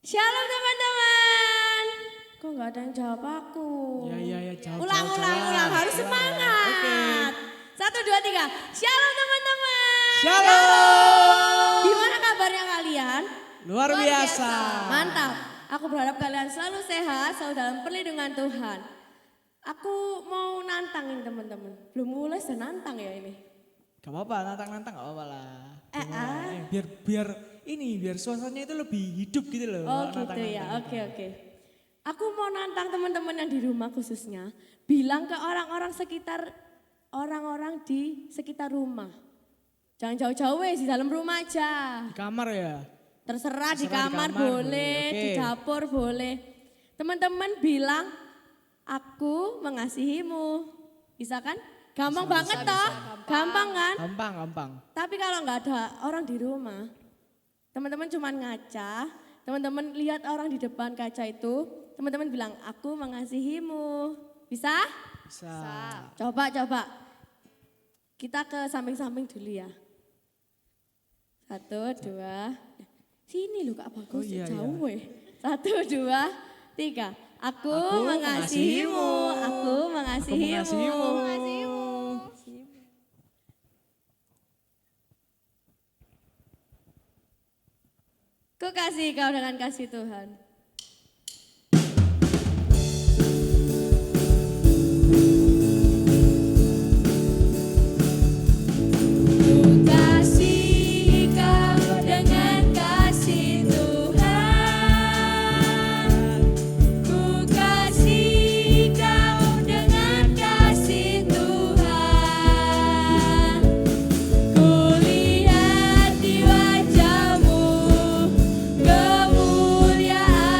Shalom teman-teman. Kok nggak ada yang jawab aku? Ya, jawab. Ulang. Harus semangat. Oke. 1, 2, 3. Shalom teman-teman. Shalom. Gimana kabarnya kalian? Luar biasa. Mantap. Aku berharap kalian selalu sehat, selalu dalam perlindungan Tuhan. Aku mau nantangin teman-teman. Belum mulai sudah nantang ya ini. Gak apa-apa, nantang-nantang gak apa-apa lah. Ah. Biar suasananya itu lebih hidup gitu loh. Oh gitu ya, oke. Aku mau nantang teman-teman yang di rumah khususnya. Bilang ke orang-orang di sekitar rumah. Jangan jauh-jauh di dalam rumah aja. Di kamar ya? Terserah di Terserah kamar boleh, oke. di dapur boleh. Teman-teman bilang, aku mengasihimu. Bisa kan? Gampang banget toh, gampang kan? Gampang. Tapi kalau nggak ada orang di rumah, teman-teman cuma ngaca, teman-teman lihat orang di depan kaca itu, teman-teman bilang, aku mengasihimu. Bisa? Bisa. Coba. Kita ke samping-samping dulu ya. 1, 2. Sini loh Kak Bagus, Oh, iya. jauh weh. 1, 2, 3. Aku mengasihimu. Aku mengasihimu. Ku kasih kau dengan kasih Tuhan. Ku kasih kau dengan kasih Tuhan. Ku kasih kau dengan kasih Tuhan. Ku lihat di wajahmu kemuliaan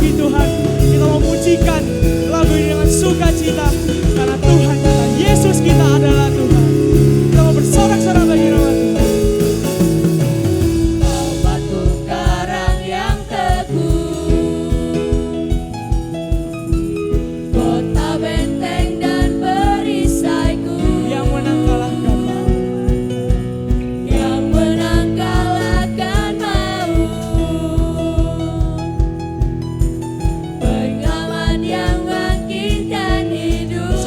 bagi Tuhan. Kita mau pujikan lagu ini dengan sukacita karena Tuhan kita, Yesus kita adalah Tuhan. Kita mau bersorak-sorak bagi nama Tuhan. Kau batu karang yang teguh, kota benteng dan perisaiku, Yang menang kalahkan maut. yang menang kalahkan maut, pengaman yang bangkitkan hidup.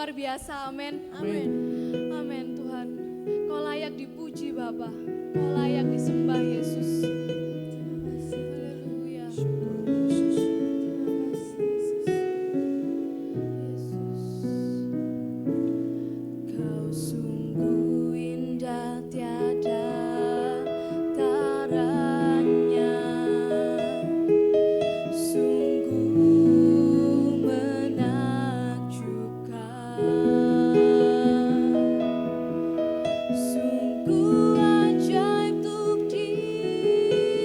luar biasa, amin. Amin. Amin Tuhan. Kau layak dipuji Bapa, Kau layak disembah Yesus. Haleluya. Yesus. Kau sungguh indah tiada taranya, sungguh menakjubkan, sungguh ajaib untuk dilihat.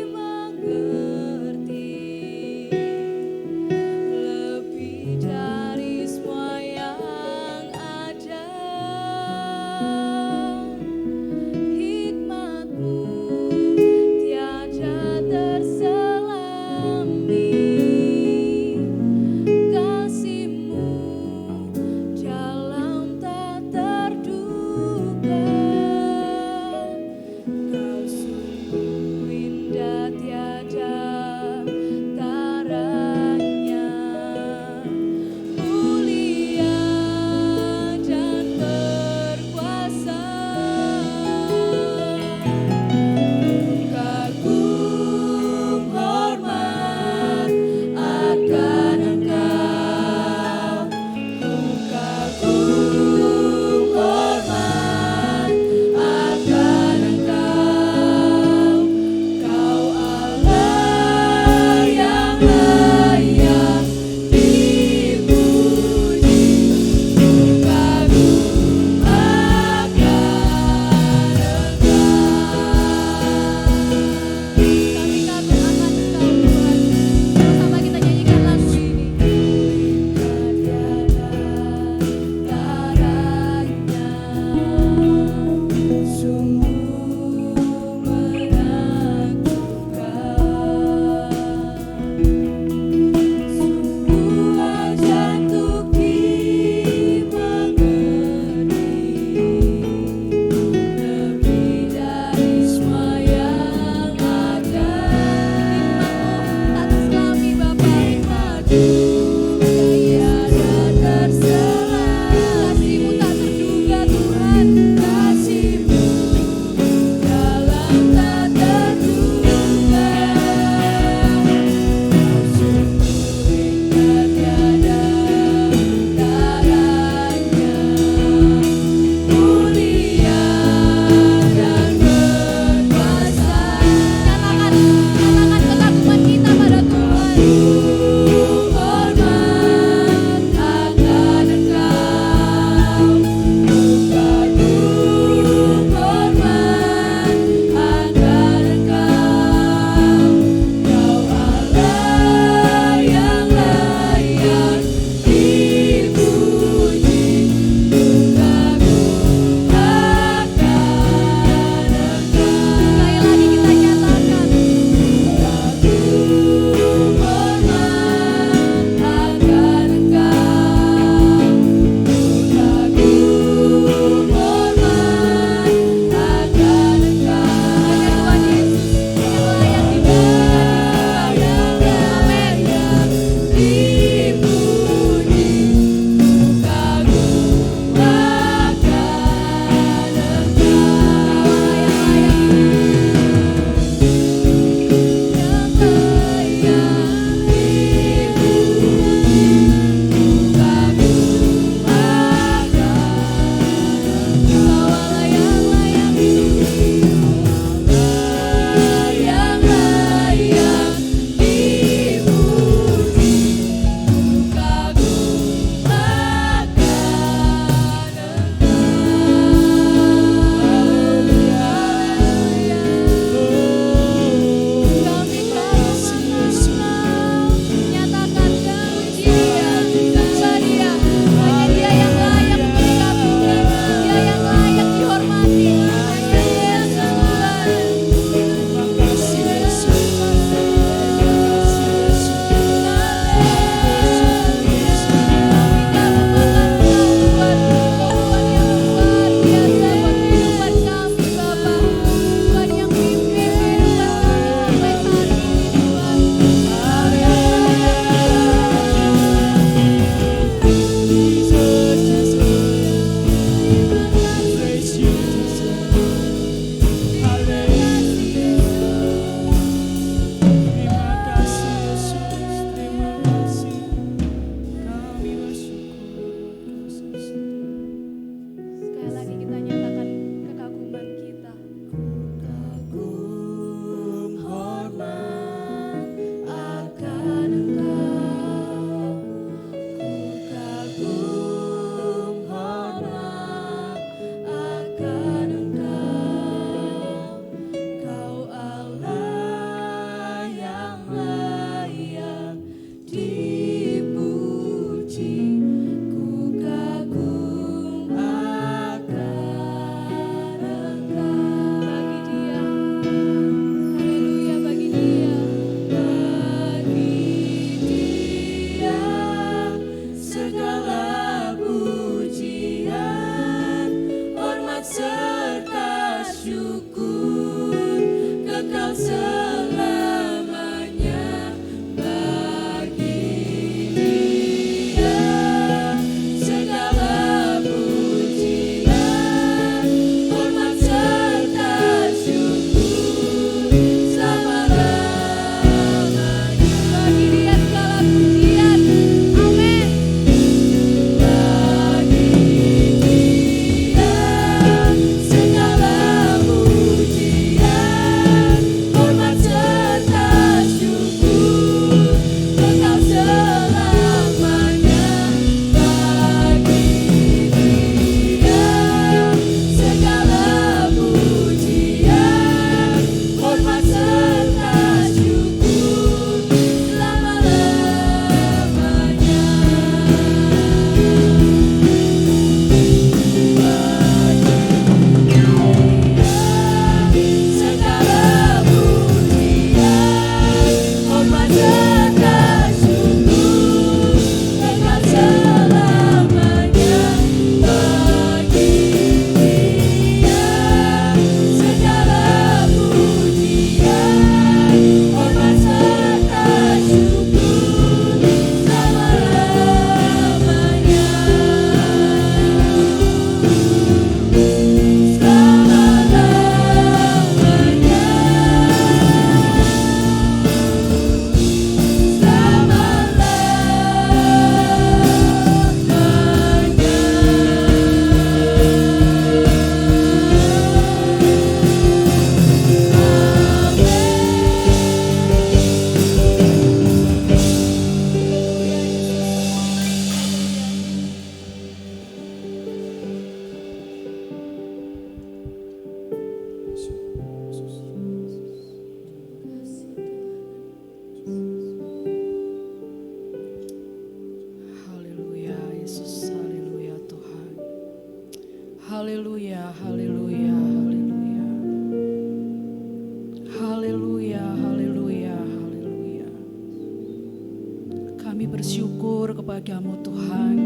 Kami bersyukur kepadamu Tuhan,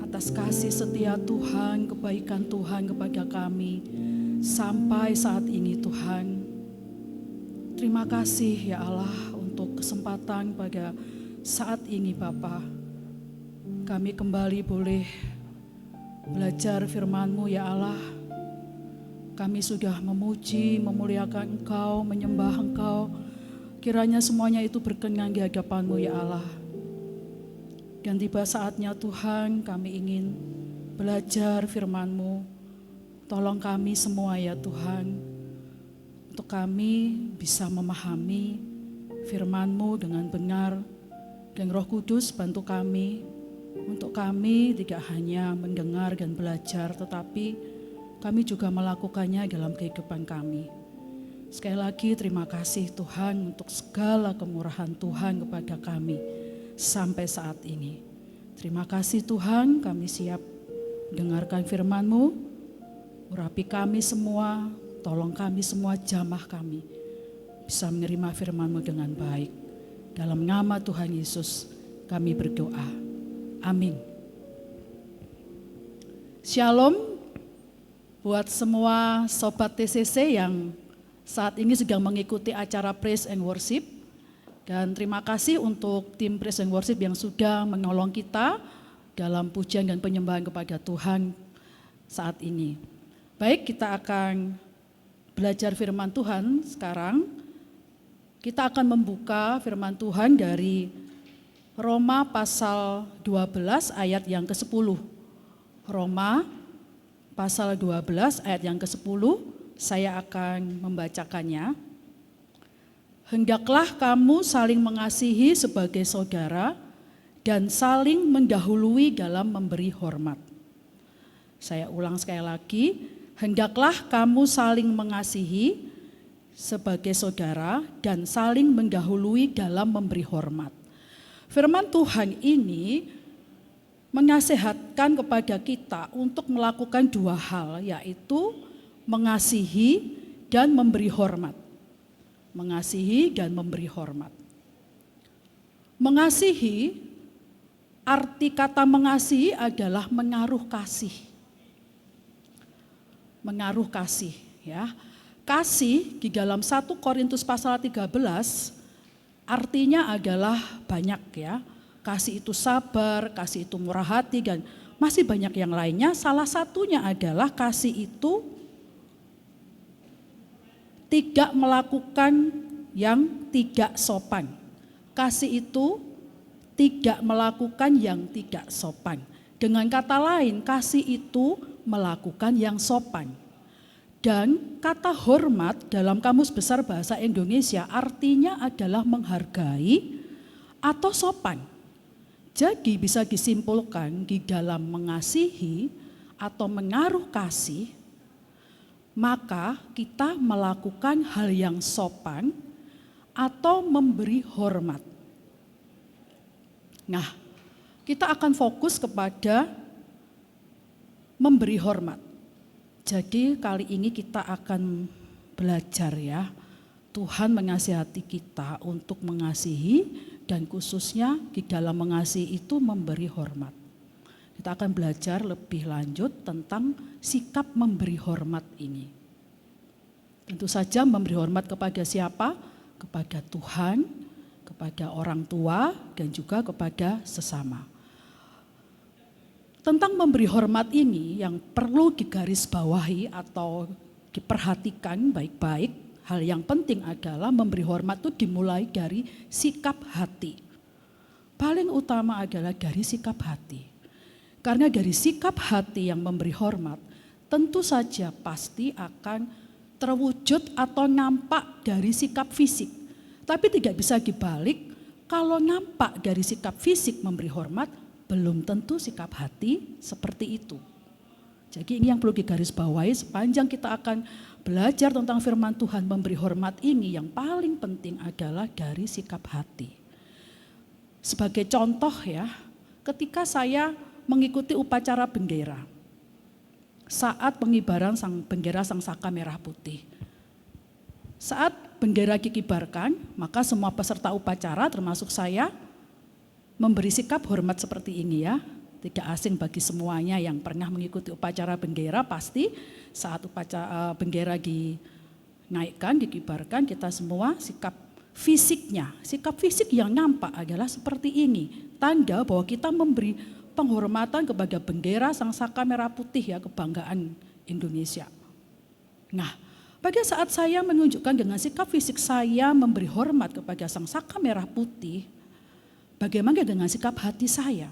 atas kasih setia Tuhan, kebaikan Tuhan kepada kami sampai saat ini Tuhan. Terima kasih ya Allah untuk kesempatan pada saat ini Bapa. Kami kembali boleh belajar firman-Mu ya Allah. Kami sudah memuji, memuliakan Engkau, menyembah Engkau. Kiranya semuanya itu berkenan di hadapan-Mu ya Allah. Dan tiba saatnya Tuhan, kami ingin belajar firman-Mu. Tolong kami semua ya Tuhan, untuk kami bisa memahami firman-Mu dengan benar. Dan Roh Kudus bantu kami, untuk kami tidak hanya mendengar dan belajar, tetapi kami juga melakukannya dalam kehidupan kami. Sekali lagi terima kasih Tuhan untuk segala kemurahan Tuhan kepada kami sampai saat ini. Terima kasih Tuhan, kami siap dengarkan firman-Mu. Urapi kami semua, tolong kami semua, jamah kami bisa menerima firman-Mu dengan baik. Dalam nama Tuhan Yesus kami berdoa. Amin. Shalom buat semua sobat TCC yang saat ini sedang mengikuti acara Praise and Worship. Dan terima kasih untuk tim Praise and Worship yang sudah menolong kita dalam pujian dan penyembahan kepada Tuhan saat ini. Baik, kita akan belajar firman Tuhan sekarang. Kita akan membuka firman Tuhan dari Roma pasal 12 ayat yang ke-10. Roma pasal 12 ayat yang ke-10. Saya akan membacakannya. Hendaklah kamu saling mengasihi sebagai saudara dan saling mendahului dalam memberi hormat. Saya ulang sekali lagi. Hendaklah kamu saling mengasihi sebagai saudara dan saling mendahului dalam memberi hormat. Firman Tuhan ini menasihatkan kepada kita untuk melakukan dua hal, yaitu mengasihi dan memberi hormat. Mengasihi dan memberi hormat. Mengasihi, arti kata mengasihi adalah menaruh kasih. Menaruh kasih, ya. Kasih di dalam 1 Korintus pasal 13 artinya adalah banyak ya. Kasih itu sabar, kasih itu murah hati, dan masih banyak yang lainnya. Salah satunya adalah kasih itu tidak melakukan yang tidak sopan. Kasih itu tidak melakukan yang tidak sopan. Dengan kata lain, kasih itu melakukan yang sopan. Dan kata hormat dalam Kamus Besar Bahasa Indonesia artinya adalah menghargai atau sopan. Jadi bisa disimpulkan di dalam mengasihi atau menaruh kasih, maka kita melakukan hal yang sopan atau memberi hormat. Nah, kita akan fokus kepada memberi hormat. Jadi kali ini kita akan belajar ya, Tuhan mengasihati kita untuk mengasihi dan khususnya di dalam mengasihi itu memberi hormat. Kita akan belajar lebih lanjut tentang sikap memberi hormat ini. Tentu saja memberi hormat kepada siapa? Kepada Tuhan, kepada orang tua, dan juga kepada sesama. Tentang memberi hormat ini yang perlu digarisbawahi atau diperhatikan baik-baik, hal yang penting adalah memberi hormat itu dimulai dari sikap hati. Paling utama adalah dari sikap hati. Karena dari sikap hati yang memberi hormat, tentu saja pasti akan terwujud atau nampak dari sikap fisik. Tapi tidak bisa dibalik, kalau nampak dari sikap fisik memberi hormat, belum tentu sikap hati seperti itu. Jadi ini yang perlu digarisbawahi sepanjang kita akan belajar tentang firman Tuhan memberi hormat ini, yang paling penting adalah dari sikap hati. Sebagai contoh ya, ketika saya mengikuti upacara bendera saat pengibaran bendera Sang Saka Merah Putih. Saat bendera dikibarkan, maka semua peserta upacara termasuk saya memberi sikap hormat seperti ini ya. Tidak asing bagi semuanya yang pernah mengikuti upacara bendera, pasti saat upacara bendera dinaikkan, dikibarkan, kita semua sikap fisik yang nampak adalah seperti ini. Tanda bahwa kita memberi penghormatan kepada bendera Sangsaka Merah Putih ya, kebanggaan Indonesia. Nah, pada saat saya menunjukkan dengan sikap fisik saya memberi hormat kepada Sangsaka Merah Putih, bagaimana dengan sikap hati saya?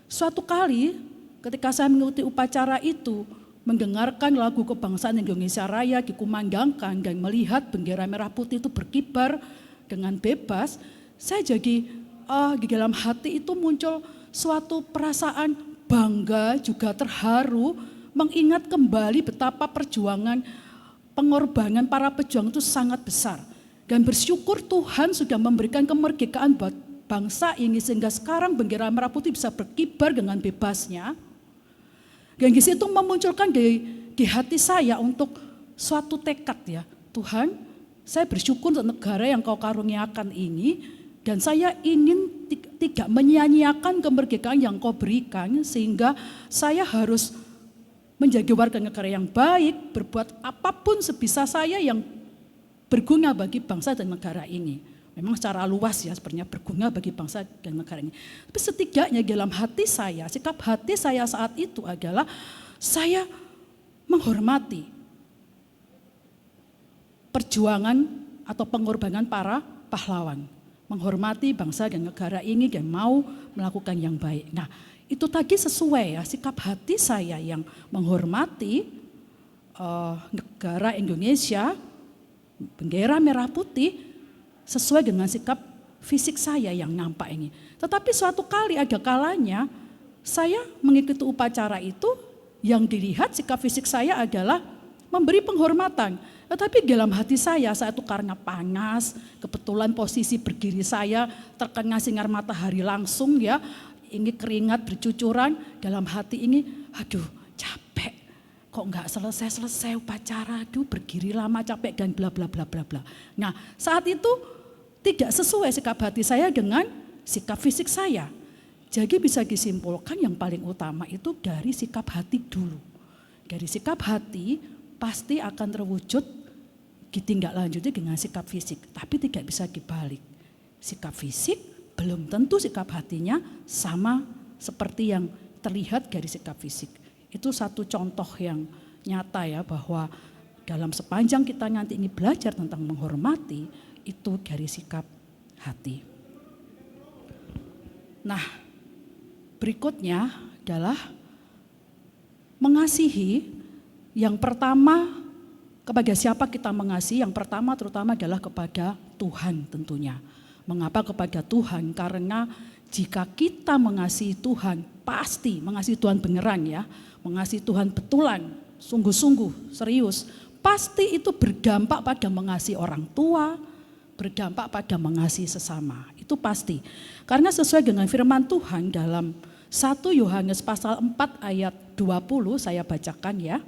Suatu kali ketika saya mengikuti upacara itu, mendengarkan lagu kebangsaan Indonesia Raya dikumandangkan dan melihat bendera merah putih itu berkibar dengan bebas, saya jadi di dalam hati itu muncul suatu perasaan bangga juga terharu, mengingat kembali betapa perjuangan pengorbanan para pejuang itu sangat besar. Dan bersyukur Tuhan sudah memberikan kemerdekaan buat bangsa ini sehingga sekarang bendera merah putih bisa berkibar dengan bebasnya. Dan di situ memunculkan di hati saya untuk suatu tekad ya, Tuhan, saya bersyukur untuk negara yang Kau karuniakan ini, dan saya ingin tidak menyia-nyiakan kemerdekaan yang Kau berikan, sehingga saya harus menjadi warga negara yang baik, berbuat apapun sebisa saya yang berguna bagi bangsa dan negara ini. Memang secara luas ya sebenarnya berguna bagi bangsa dan negara ini. Tapi setidaknya dalam hati saya, sikap hati saya saat itu adalah saya menghormati perjuangan atau pengorbanan para pahlawan. Menghormati bangsa dan negara ini dan mau melakukan yang baik. Nah, itu tadi sesuai ya, sikap hati saya yang menghormati negara Indonesia, bendera merah putih, sesuai dengan sikap fisik saya yang nampak ini. Tetapi suatu kali ada kalanya saya mengikuti upacara itu, yang dilihat sikap fisik saya adalah memberi penghormatan. Tetapi dalam hati saya saat itu karena panas, kebetulan posisi berdiri saya terkena sinar matahari langsung ya, ini keringat bercucuran, dalam hati ini aduh capek, kok enggak selesai upacara, aduh berdiri lama capek dan bla bla bla bla bla. Nah saat itu tidak sesuai sikap hati saya dengan sikap fisik saya. Jadi bisa disimpulkan yang paling utama itu dari sikap hati dulu. Dari sikap hati pasti akan terwujud ditindaklanjuti dengan sikap fisik. Tapi tidak bisa dibalik. Sikap fisik belum tentu sikap hatinya sama seperti yang terlihat dari sikap fisik. Itu satu contoh yang nyata ya, bahwa dalam sepanjang kita nanti ini belajar tentang menghormati, itu dari sikap hati. Nah, berikutnya adalah mengasihi. Yang pertama, kepada siapa kita mengasihi? Yang pertama terutama adalah kepada Tuhan tentunya. Mengapa kepada Tuhan? Karena jika kita mengasihi Tuhan, pasti mengasihi Tuhan beneran ya, mengasihi Tuhan betulan, sungguh-sungguh, serius, pasti itu berdampak pada mengasihi orang tua, berdampak pada mengasihi sesama, itu pasti. Karena sesuai dengan firman Tuhan dalam 1 Yohanes pasal 4 ayat 20, saya bacakan ya.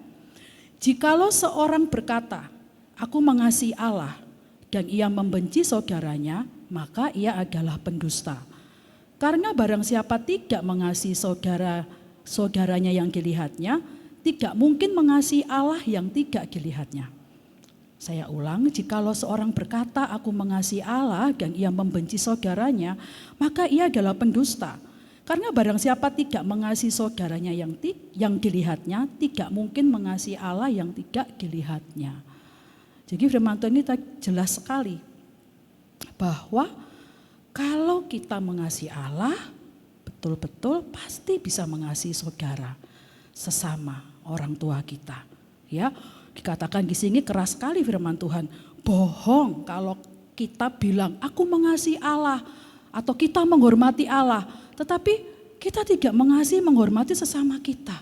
Jikalau seorang berkata, aku mengasihi Allah, dan ia membenci saudaranya, maka ia adalah pendusta. Karena barang siapa tidak mengasihi saudaranya yang dilihatnya, tidak mungkin mengasihi Allah yang tidak dilihatnya. Saya ulang, jikalau seorang berkata aku mengasihi Allah dan ia membenci saudaranya, maka ia adalah pendusta. Karena barang siapa tidak mengasihi saudaranya yang dilihatnya, tidak mungkin mengasihi Allah yang tidak dilihatnya. Jadi firman Tuhan ini jelas sekali bahwa kalau kita mengasihi Allah, betul-betul pasti bisa mengasihi saudara, sesama orang tua kita. Ya, dikatakan di sini keras sekali firman Tuhan. Bohong kalau kita bilang aku mengasihi Allah atau kita menghormati Allah, tetapi kita tidak mengasihi menghormati sesama kita.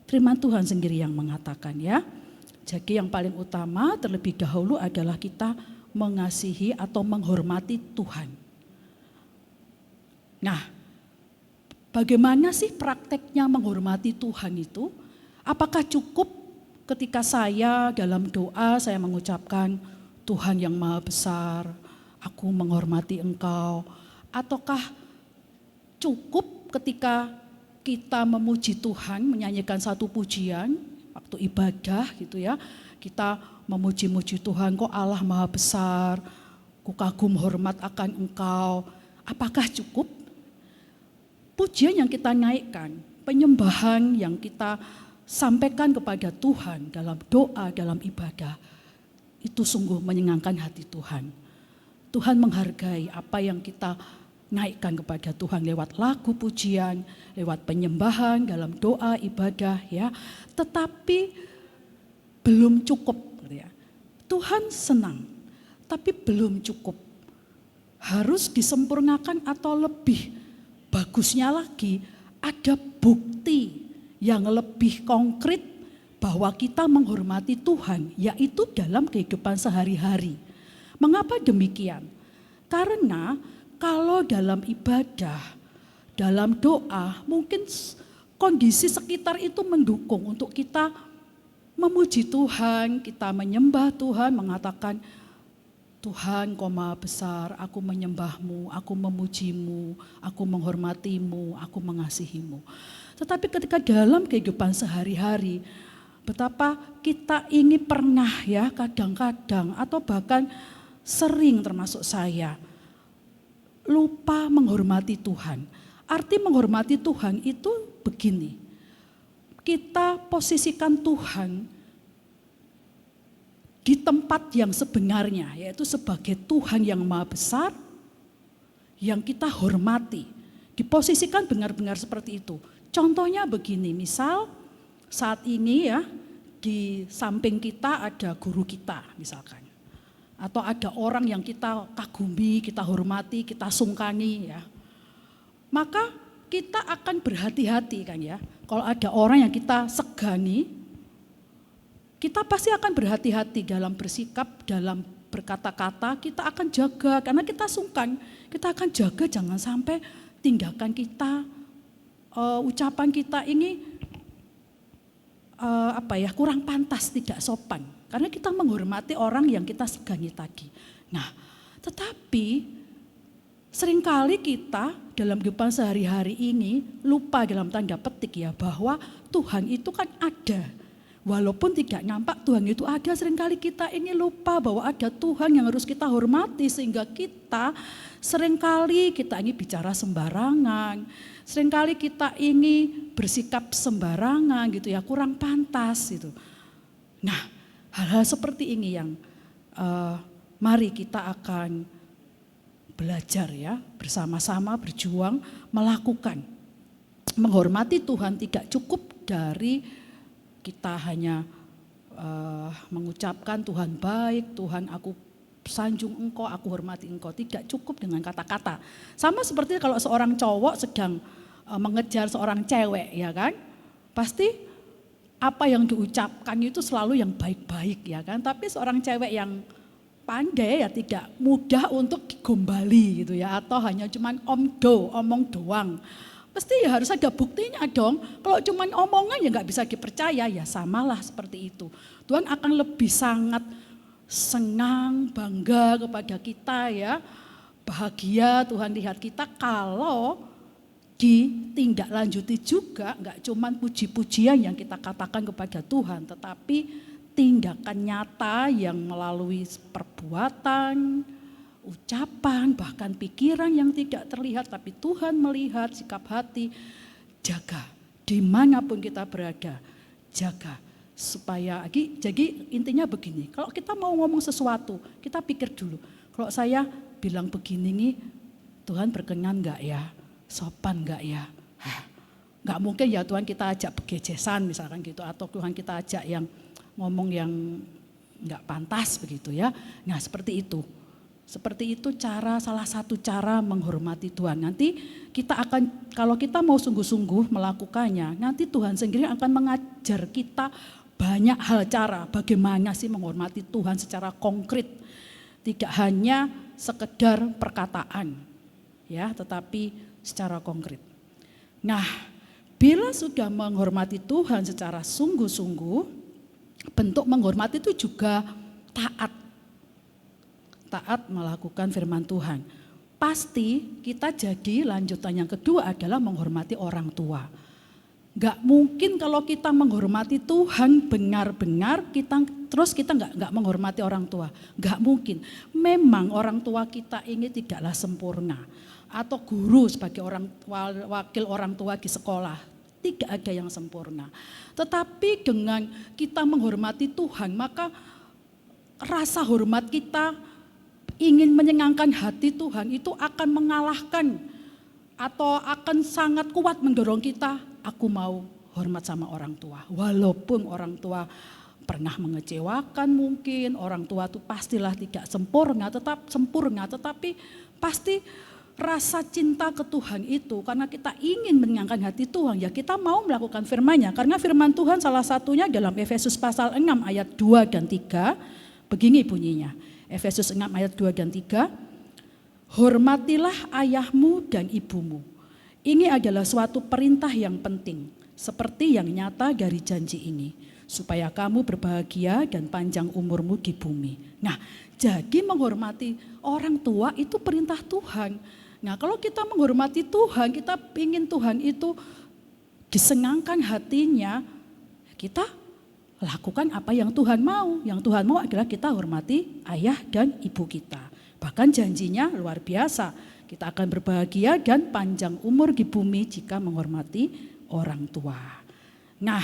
Firman Tuhan sendiri yang mengatakan ya. Jadi yang paling utama terlebih dahulu adalah kita mengasihi atau menghormati Tuhan. Nah, bagaimana sih prakteknya menghormati Tuhan itu? Apakah cukup ketika saya dalam doa saya mengucapkan Tuhan yang Maha Besar, aku menghormati Engkau, ataukah cukup ketika kita memuji Tuhan, menyanyikan satu pujian, waktu ibadah gitu ya. Kita memuji-muji Tuhan, kok Allah maha besar, ku kagum hormat akan Engkau. Apakah cukup? Pujian yang kita naikkan, penyembahan yang kita sampaikan kepada Tuhan dalam doa, dalam ibadah, itu sungguh menyenangkan hati Tuhan. Tuhan menghargai apa yang kita naikkan kepada Tuhan lewat lagu pujian, lewat penyembahan dalam doa ibadah ya. Tetapi belum cukup ya. Tuhan senang, tapi belum cukup. Harus disempurnakan atau lebih bagusnya lagi ada bukti yang lebih konkret bahwa kita menghormati Tuhan, yaitu dalam kehidupan sehari-hari. Mengapa demikian? Karena kalau dalam ibadah, dalam doa, mungkin kondisi sekitar itu mendukung untuk kita memuji Tuhan, kita menyembah Tuhan, mengatakan, Tuhan Kau Maha Besar, aku menyembah-Mu, aku memuji-Mu, aku menghormati-Mu, aku mengasihi-Mu. Tetapi ketika dalam kehidupan sehari-hari, betapa kita ini pernah ya kadang-kadang atau bahkan sering termasuk saya, lupa menghormati Tuhan. Arti menghormati Tuhan itu begini, kita posisikan Tuhan di tempat yang sebenarnya, yaitu sebagai Tuhan yang maha besar, yang kita hormati. Diposisikan benar-benar seperti itu. Contohnya begini, misal saat ini ya, di samping kita ada guru kita misalkan. Atau ada orang yang kita kagumi, kita hormati, kita sungkani ya. Maka kita akan berhati-hati kan ya. Kalau ada orang yang kita segani, kita pasti akan berhati-hati dalam bersikap, dalam berkata-kata, kita akan jaga karena kita sungkan. Kita akan jaga jangan sampai tindakan kita, ucapan kita ini kurang pantas, tidak sopan. Karena kita menghormati orang yang kita segani tadi. Nah, tetapi seringkali kita dalam kehidupan sehari-hari ini lupa dalam tanda petik ya bahwa Tuhan itu kan ada. Walaupun tidak nampak Tuhan itu ada, seringkali kita ini lupa bahwa ada Tuhan yang harus kita hormati sehingga kita seringkali kita ini bicara sembarangan, seringkali kita ini bersikap sembarangan gitu ya, kurang pantas gitu. Nah, hal-hal seperti ini yang mari kita akan belajar ya, bersama-sama berjuang melakukan. Menghormati Tuhan tidak cukup dari kita hanya mengucapkan Tuhan baik, Tuhan aku sanjung Engkau, aku hormati Engkau. Tidak cukup dengan kata-kata. Sama seperti kalau seorang cowok sedang mengejar seorang cewek ya kan. Pasti apa yang diucapkan itu selalu yang baik-baik ya kan. Tapi seorang cewek yang pandai ya tidak mudah untuk digombali gitu ya. Atau hanya cuman omong doang. Pasti ya harus ada buktinya dong. Kalau cuma omongan ya nggak bisa dipercaya, ya samalah seperti itu. Tuhan akan lebih sangat senang, bangga kepada kita ya. Bahagia Tuhan lihat kita kalau ditindaklanjuti juga, nggak cuma puji-pujian yang kita katakan kepada Tuhan, tetapi tindakan nyata yang melalui perbuatan, ucapan, bahkan pikiran yang tidak terlihat tapi Tuhan melihat sikap hati. Jaga dimanapun kita berada, jaga supaya, jadi intinya begini, kalau kita mau ngomong sesuatu kita pikir dulu, kalau saya bilang begini nih Tuhan berkenan gak ya, sopan gak ya, gak mungkin ya Tuhan kita ajak begejesan misalkan gitu, atau Tuhan kita ajak yang ngomong yang gak pantas begitu ya. Nah seperti itu. Seperti itu salah satu cara menghormati Tuhan. Nanti kita akan, kalau kita mau sungguh-sungguh melakukannya, nanti Tuhan sendiri akan mengajar kita banyak hal cara bagaimana sih menghormati Tuhan secara konkret. Tidak hanya sekedar perkataan, ya, tetapi secara konkret. Nah, bila sudah menghormati Tuhan secara sungguh-sungguh, bentuk menghormati itu juga taat melakukan firman Tuhan. pasti kita jadi lanjutan yang kedua adalah menghormati orang tua. Gak mungkin kalau kita menghormati Tuhan benar-benar kita nggak menghormati orang tua. Gak mungkin. Memang orang tua kita ini tidaklah sempurna. Atau guru sebagai wakil orang tua di sekolah. Tidak ada yang sempurna. Tetapi dengan kita menghormati Tuhan, maka rasa hormat kita ingin menyenangkan hati Tuhan itu akan mengalahkan atau akan sangat kuat mendorong kita, aku mau hormat sama orang tua. Walaupun orang tua pernah mengecewakan mungkin, orang tua itu pastilah tidak sempurna, tetapi pasti rasa cinta ke Tuhan itu karena kita ingin menyenangkan hati Tuhan, ya kita mau melakukan firman-Nya. Karena firman Tuhan salah satunya dalam Efesus pasal 6 ayat 2 dan 3, begini bunyinya. Efesus 6 ayat 2 dan 3, hormatilah ayahmu dan ibumu. Ini adalah suatu perintah yang penting, seperti yang nyata dari janji ini, supaya kamu berbahagia dan panjang umurmu di bumi. Nah, jadi menghormati orang tua itu perintah Tuhan. Nah, kalau kita menghormati Tuhan, kita ingin Tuhan itu disenangkan hatinya, kita lakukan apa yang Tuhan mau. Yang Tuhan mau adalah kita hormati ayah dan ibu kita. Bahkan janjinya luar biasa. Kita akan berbahagia dan panjang umur di bumi jika menghormati orang tua. Nah,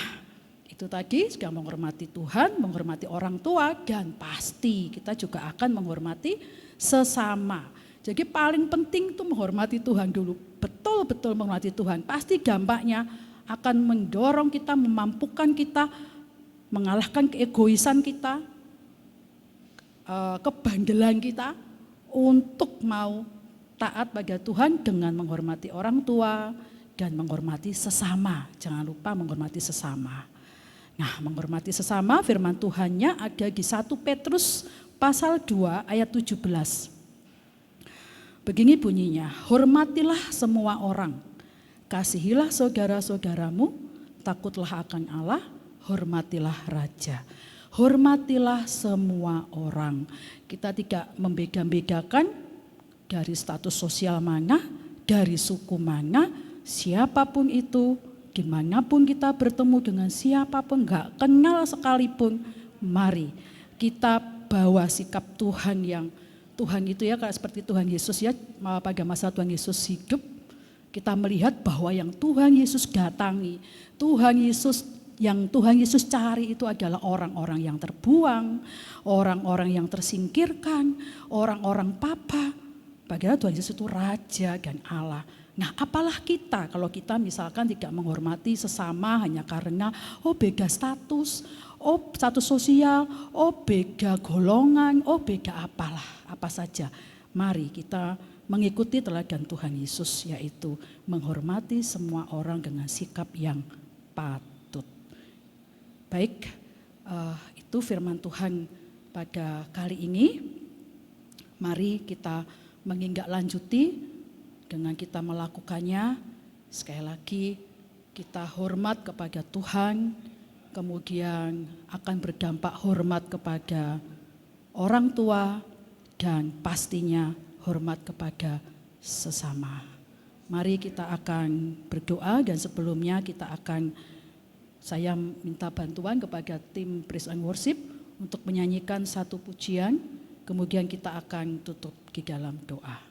itu tadi juga menghormati Tuhan, menghormati orang tua, dan pasti kita juga akan menghormati sesama. Jadi paling penting itu menghormati Tuhan dulu. Betul-betul menghormati Tuhan. Pasti dampaknya akan mendorong kita, memampukan kita mengalahkan keegoisan kita, kebandelan kita untuk mau taat pada Tuhan dengan menghormati orang tua dan menghormati sesama. Jangan lupa menghormati sesama. Nah, menghormati sesama firman Tuhannya ada di 1 Petrus pasal 2 ayat 17. Begini bunyinya, hormatilah semua orang, kasihilah saudara-saudaramu, takutlah akan Allah, hormatilah raja. Hormatilah semua orang. Kita tidak membeda-bedakan dari status sosial mana, dari suku mana, siapapun itu, dimanapun kita bertemu dengan siapapun, gak kenal sekalipun, mari kita bawa sikap Tuhan yang Tuhan itu ya, kayak seperti Tuhan Yesus ya, pada masa Tuhan Yesus hidup, kita melihat bahwa yang Tuhan Yesus datangi, yang Tuhan Yesus cari itu adalah orang-orang yang terbuang, orang-orang yang tersingkirkan, orang-orang papa. Padahal Tuhan Yesus itu Raja dan Allah. Nah, apalah kita kalau kita misalkan tidak menghormati sesama hanya karena beda status, status sosial, beda golongan, beda apalah, apa saja. Mari kita mengikuti teladan Tuhan Yesus, yaitu menghormati semua orang dengan sikap yang patut. Baik, itu firman Tuhan pada kali ini. Mari kita menindaklanjuti dengan kita melakukannya. Sekali lagi kita hormat kepada Tuhan, kemudian akan berdampak hormat kepada orang tua, dan pastinya hormat kepada sesama. Mari kita akan berdoa, dan sebelumnya saya minta bantuan kepada tim Praise and Worship untuk menyanyikan satu pujian, kemudian kita akan tutup di dalam doa.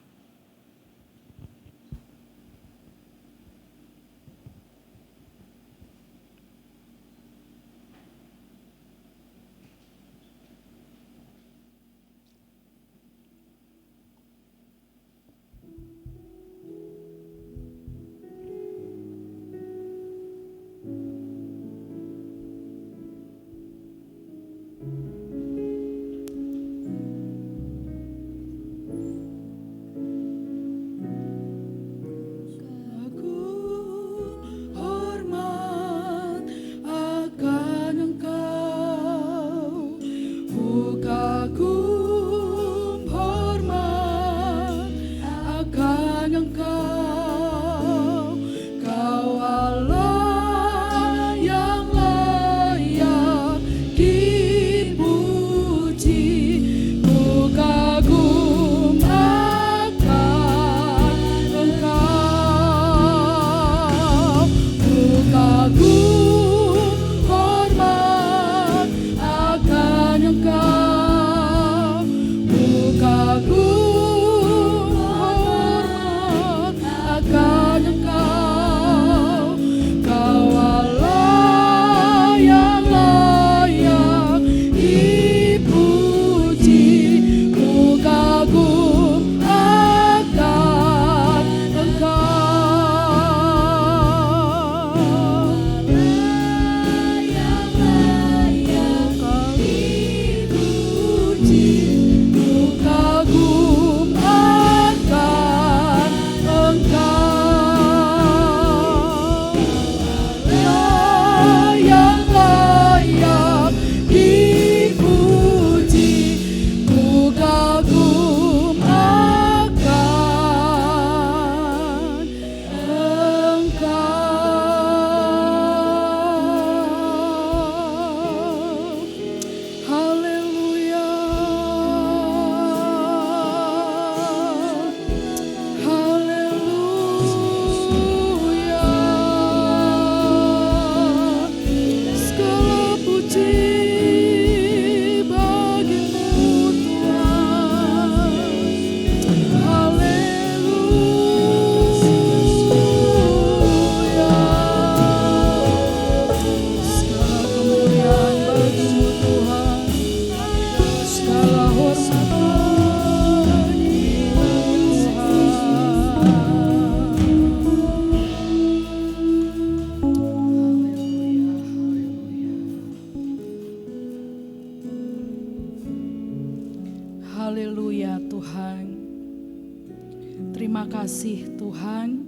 kasih Tuhan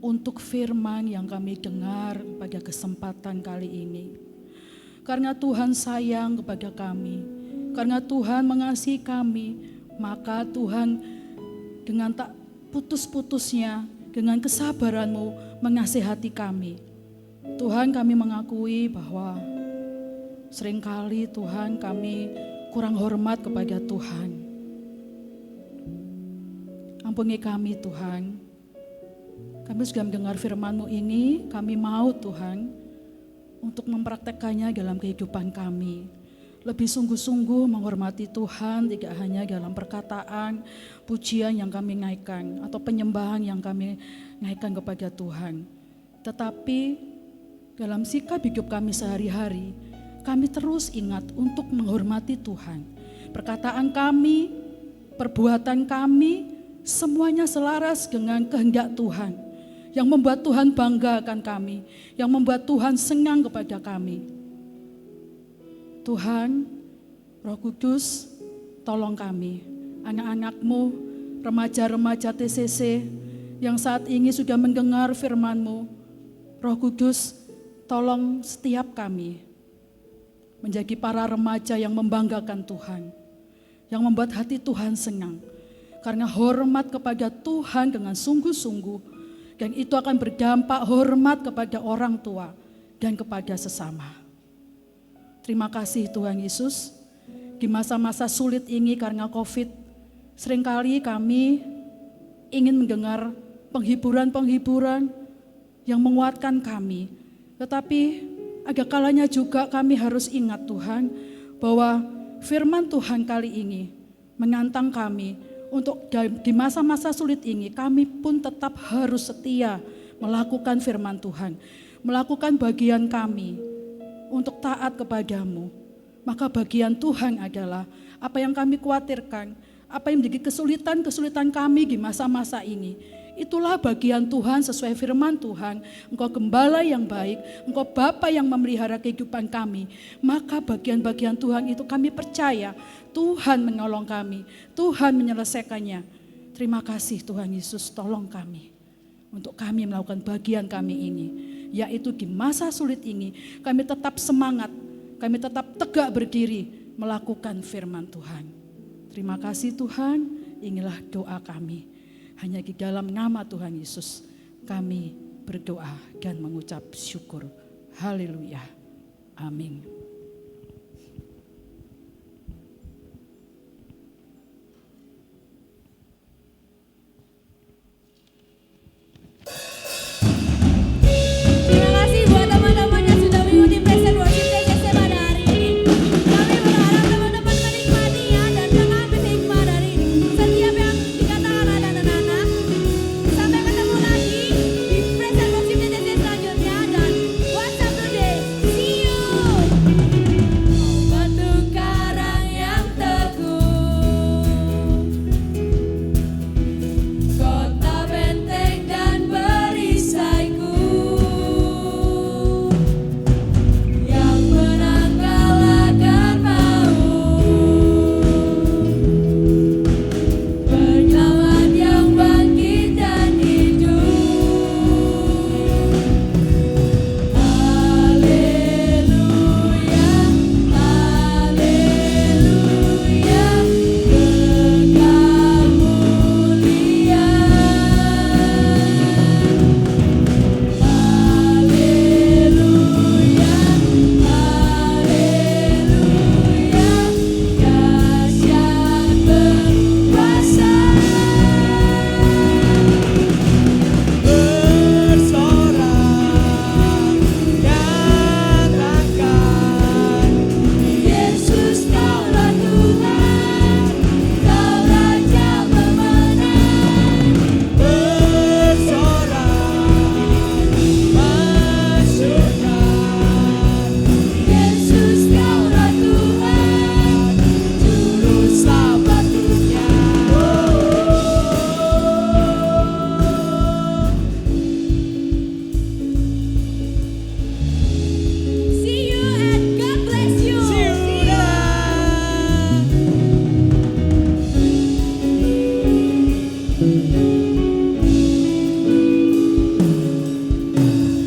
untuk firman yang kami dengar pada kesempatan kali ini. Karena Tuhan sayang kepada kami, karena Tuhan mengasihi kami, maka Tuhan dengan tak putus-putusnya, dengan kesabaran-Mu menasihati kami. Tuhan, kami mengakui bahwa seringkali Tuhan kami kurang hormat kepada Tuhan. Ampuni kami Tuhan. Kami sudah mendengar firman-Mu ini, kami mau Tuhan untuk mempraktekkannya dalam kehidupan kami. Lebih sungguh-sungguh menghormati Tuhan, tidak hanya dalam perkataan, pujian yang kami naikkan, atau penyembahan yang kami naikkan kepada Tuhan. Tetapi dalam sikap hidup kami sehari-hari, kami terus ingat untuk menghormati Tuhan. Perkataan kami, perbuatan kami, semuanya selaras dengan kehendak Tuhan. Yang membuat Tuhan bangga akan kami, yang membuat Tuhan senang kepada kami. Tuhan, Roh Kudus, tolong kami, anak-anak-Mu, remaja-remaja TCC, yang saat ini sudah mendengar firman-Mu. Roh Kudus, tolong setiap kami menjadi para remaja yang membanggakan Tuhan, yang membuat hati Tuhan senang. Karena hormat kepada Tuhan dengan sungguh-sungguh, dan itu akan berdampak hormat kepada orang tua dan kepada sesama. Terima kasih Tuhan Yesus. Di masa-masa sulit ini karena COVID, seringkali kami ingin mendengar penghiburan-penghiburan yang menguatkan kami. Tetapi ada kalanya juga kami harus ingat Tuhan, bahwa firman Tuhan kali ini menantang kami untuk di masa-masa sulit ini kami pun tetap harus setia melakukan firman Tuhan, melakukan bagian kami untuk taat kepadamu. Maka bagian Tuhan adalah apa yang kami khawatirkan, apa yang menjadi kesulitan-kesulitan kami di masa-masa ini. Itulah bagian Tuhan sesuai firman Tuhan. Engkau gembala yang baik, Engkau Bapa yang memelihara kehidupan kami. Maka bagian-bagian Tuhan itu kami percaya Tuhan menolong kami, Tuhan menyelesaikannya. Terima kasih Tuhan Yesus, tolong kami untuk kami melakukan bagian kami ini, yaitu di masa sulit ini kami tetap semangat, kami tetap tegak berdiri melakukan firman Tuhan. Terima kasih Tuhan, inilah doa kami. Hanya di dalam nama Tuhan Yesus kami berdoa dan mengucap syukur. Haleluya. Amin.